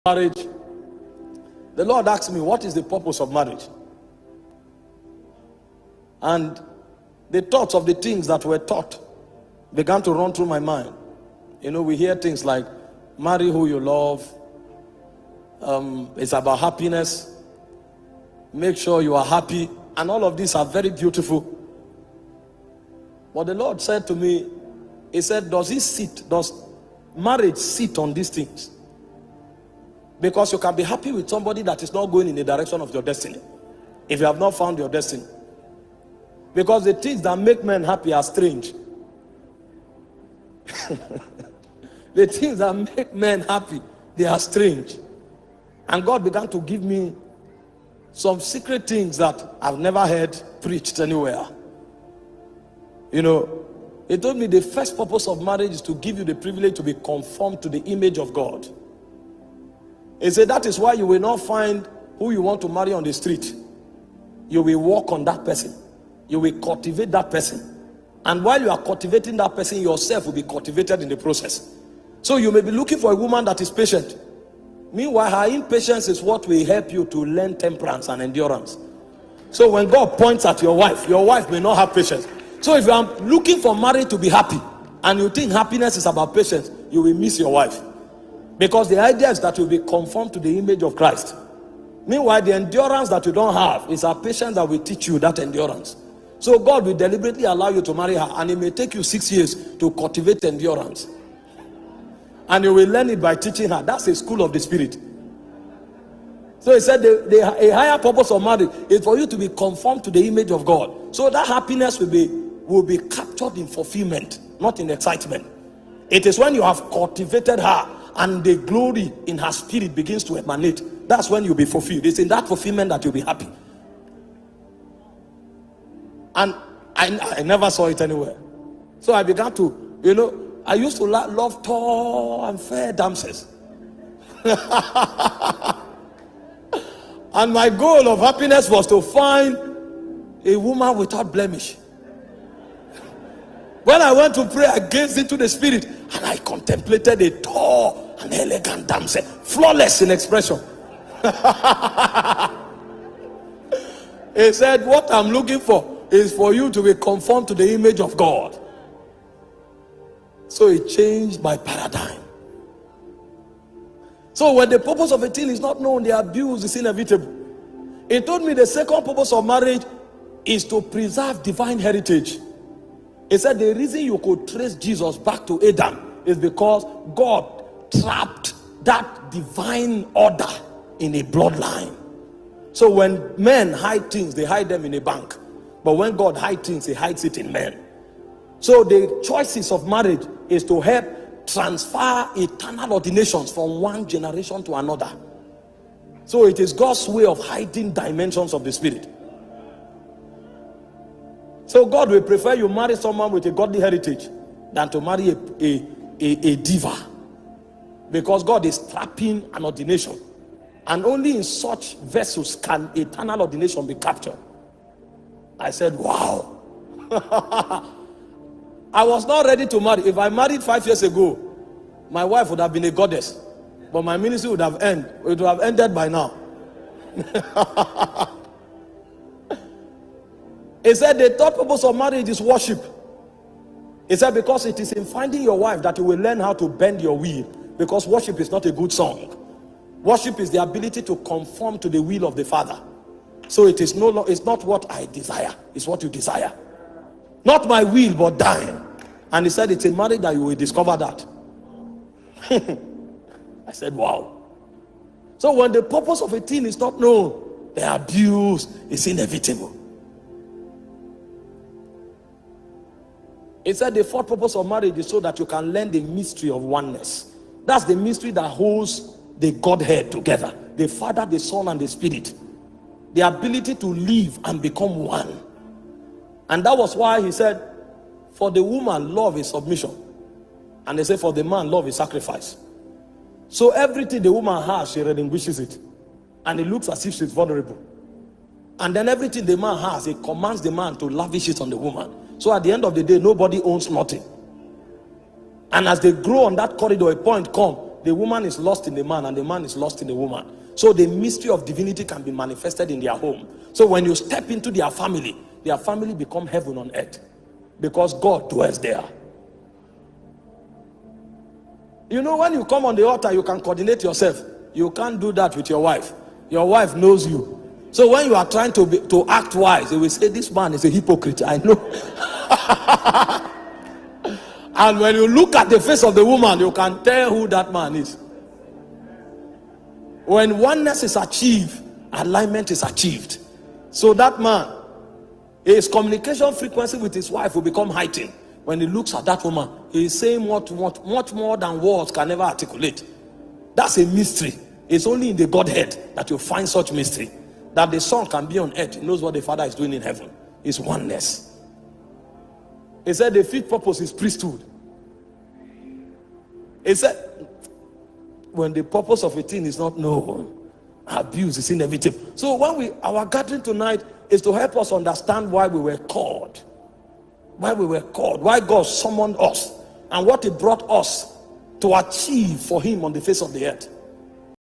Marriage, the Lord asked me, what is the purpose of marriage? And the thoughts of the things that were taught began to run through my mind. You know, we hear things like, marry who you love, it's about happiness, make sure you are happy, and all of these are very beautiful. But the Lord said to me, he said, does marriage sit on these things? Because you can be happy with somebody that is not going in the direction of your destiny, if you have not found your destiny. Because the things that make men happy are strange. The things that make men happy, they are strange. And God began to give me some secret things that I've never heard preached anywhere. You know, he told me the first purpose of marriage is to give you the privilege to be conformed to the image of God. He said that is why you will not find who you want to marry on the street. You will walk on that person. You will cultivate that person. And while you are cultivating that person, yourself will be cultivated in the process. So you may be looking for a woman that is patient. Meanwhile, her impatience is what will help you to learn temperance and endurance. So when God points at your wife may not have patience. So if you are looking for marriage to be happy, and you think happiness is about patience, you will miss your wife. Because the idea is that you'll be conformed to the image of Christ. Meanwhile, the endurance that you don't have is a patience that will teach you that endurance. So God will deliberately allow you to marry her, and it may take you 6 years to cultivate endurance. And you will learn it by teaching her. That's a school of the spirit. So he said a higher purpose of marriage is for you to be conformed to the image of God. So that happiness will be captured in fulfillment, not in excitement. It is when you have cultivated her and the glory in her spirit begins to emanate, that's when you'll be fulfilled. It's in that fulfillment that you'll be happy. And I never saw it anywhere. So I began to, you know, I used to love tall and fair damsels. And my goal of happiness was to find a woman without blemish. When I went to pray, I gazed into the spirit and I contemplated a tall and elegant damsel, flawless in expression. He said, what I'm looking for is for you to be conformed to the image of God. So it changed my paradigm. So when the purpose of a thing is not known, the abuse is inevitable. He told me the second purpose of marriage is to preserve divine heritage. He said the reason you could trace Jesus back to Adam is because God trapped that divine order in a bloodline. So when men hide things, they hide them in a bank. But when God hides things, he hides it in men. So the choices of marriage is to help transfer eternal ordinations from one generation to another. So it is God's way of hiding dimensions of the spirit. So God will prefer you marry someone with a godly heritage than to marry a diva. Because God is trapping an ordination. And only in such vessels can eternal ordination be captured. I said, wow. I was not ready to marry. If I married 5 years ago, my wife would have been a goddess. But my ministry would have ended by now. He said the third purpose of marriage is worship. He said because it is in finding your wife that you will learn how to bend your will. Because worship is not a good song. Worship is the ability to conform to the will of the Father. So it is it's not what I desire, it's what you desire. Not my will, but thine. And he said it's in marriage that you will discover that. I said, wow. So when the purpose of a thing is not known, the abuse is inevitable. He said the fourth purpose of marriage is so that you can learn the mystery of oneness. That's the mystery that holds the Godhead together. The Father, the Son, and the Spirit. The ability to live and become one. And that was why he said, for the woman, love is submission. And they say, for the man, love is sacrifice. So everything the woman has, she relinquishes it. And it looks as if she's vulnerable. And then everything the man has, it commands the man to lavish it on the woman. So at the end of the day, nobody owns nothing. And as they grow on that corridor, a point comes, the woman is lost in the man and the man is lost in the woman. So the mystery of divinity can be manifested in their home. So when you step into their family become heaven on earth, because God dwells there. You know, when you come on the altar, you can coordinate yourself. You can't do that with your wife. Your wife knows you. So when you are trying to act wise, they will say, this man is a hypocrite. I know. And when you look at the face of the woman, you can tell who that man is. When oneness is achieved, alignment is achieved. So that man, his communication frequency with his wife will become heightened. When he looks at that woman, he is saying much more than words can ever articulate. That's a mystery. It's only in the Godhead that you find such mystery. That the Son can be on earth, he knows what the Father is doing in heaven. It's oneness. He said the fifth purpose is priesthood. He said, when the purpose of a thing is not known, abuse is inevitable. So when our gathering tonight is to help us understand why we were called. Why we were called. Why God summoned us. And what He brought us to achieve for Him on the face of the earth.